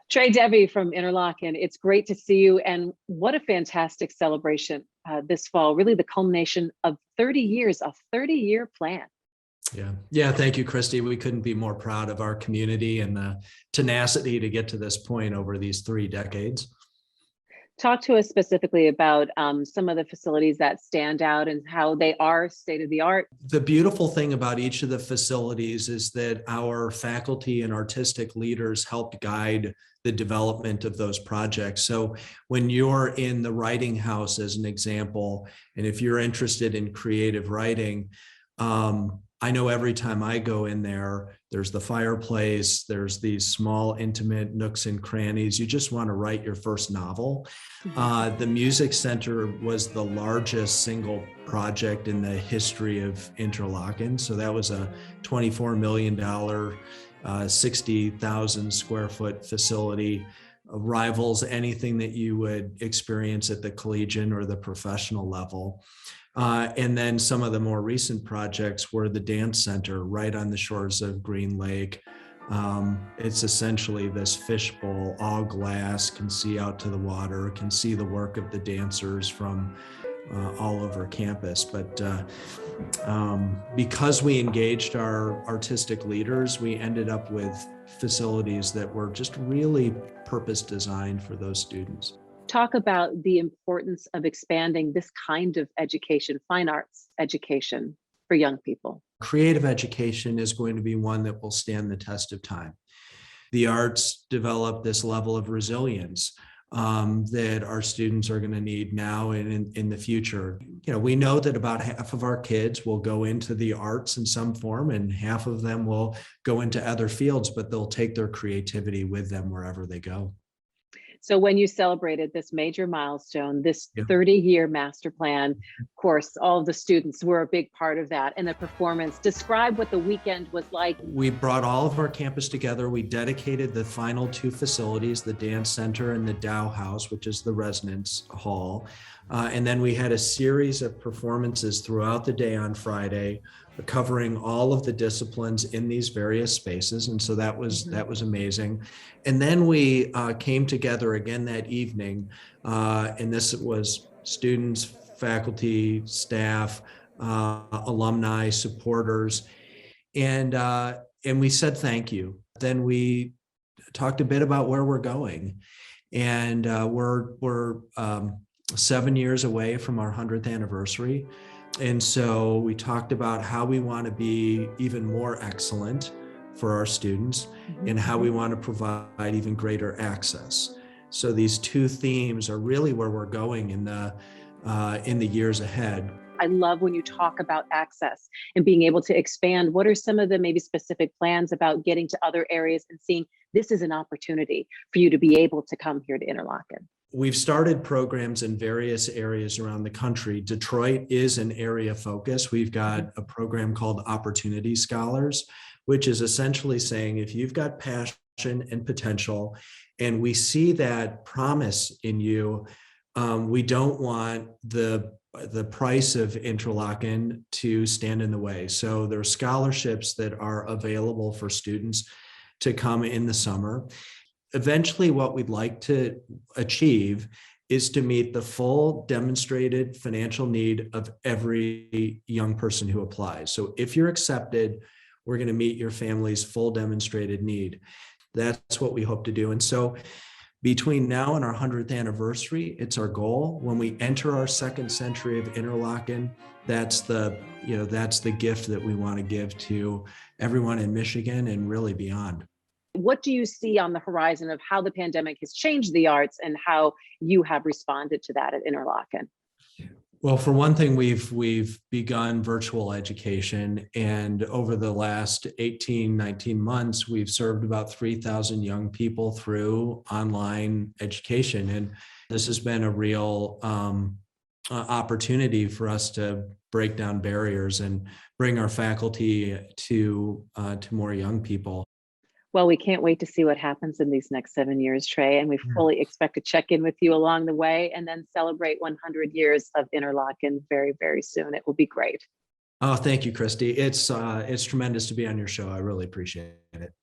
Trey Devey from Interlochen, it's great to see you. And what a fantastic celebration this fall, really the culmination of 30 years, a 30-year plan. Yeah. Thank you, Christy. We couldn't be more proud of our community and the tenacity to get to this point over these 3 decades. Talk to us specifically about some of the facilities that stand out and how they are state of the art. The beautiful thing about each of the facilities is that our faculty and artistic leaders helped guide the development of those projects. So when you're in the writing house, as an example, and if you're interested in creative writing, I know every time I go in there, there's the fireplace, there's these small, intimate nooks and crannies. You just want to write your first novel. The Music Center was the largest single project in the history of Interlochen. So that was a $24 million, 60,000 square foot facility. Rivals anything that you would experience at the collegiate or the professional level. And then some of the more recent projects were the Dance Center right on the shores of Green Lake. It's essentially this fishbowl, all glass, can see out to the water, can see the work of the dancers from all over campus. But because we engaged our artistic leaders, we ended up with facilities that were just really purpose designed for those students. Talk about the importance of expanding this kind of education, fine arts education for young people. Creative education is going to be one that will stand the test of time. The arts develop this level of resilience that our students are going to need now and in the future. You know, we know that about half of our kids will go into the arts in some form, and half of them will go into other fields, but they'll take their creativity with them wherever they go. So when you celebrated this major milestone, this 30-year master plan, of course, all of the students were a big part of that, and the performance. Describe what the weekend was like. We brought all of our campus together. We dedicated the final 2 facilities, the Dance Center and the Dow House, which is the residence hall. And then we had a series of performances throughout the day on Friday, covering all of the disciplines in these various spaces. And so that was amazing. And then we came together again that evening, and this was students, faculty, staff, alumni, supporters, and we said thank you. Then we talked a bit about where we're going, and we're 7 years away from our 100th anniversary. And so we talked about how we want to be even more excellent for our students and how we want to provide even greater access. So these 2 themes are really where we're going in the years ahead. I love when you talk about access and being able to expand. What are some of the maybe specific plans about getting to other areas and seeing this is an opportunity for you to be able to come here to Interlochen? We've started programs in various areas around the country. Detroit is an area of focus. We've got a program called Opportunity Scholars, which is essentially saying if you've got passion and potential, and we see that promise in you, we don't want the price of Interlochen to stand in the way. So there are scholarships that are available for students to come in the summer. Eventually, what we'd like to achieve is to meet the full demonstrated financial need of every young person who applies. So if you're accepted, we're going to meet your family's full demonstrated need. That's what we hope to do. And so between now and our 100th anniversary, it's our goal. When we enter our 2nd century of Interlochen, that's the gift that we want to give to everyone in Michigan and really beyond. What do you see on the horizon of how the pandemic has changed the arts and how you have responded to that at Interlochen? Well, for one thing, we've begun virtual education, and over the last 19 months, we've served about 3,000 young people through online education. And this has been a real opportunity for us to break down barriers and bring our faculty to more young people. Well, we can't wait to see what happens in these next 7 years, Trey, and we fully expect to check in with you along the way and then celebrate 100 years of Interlochen very, very soon. It will be great. Oh, thank you, Christy. It's tremendous to be on your show. I really appreciate it.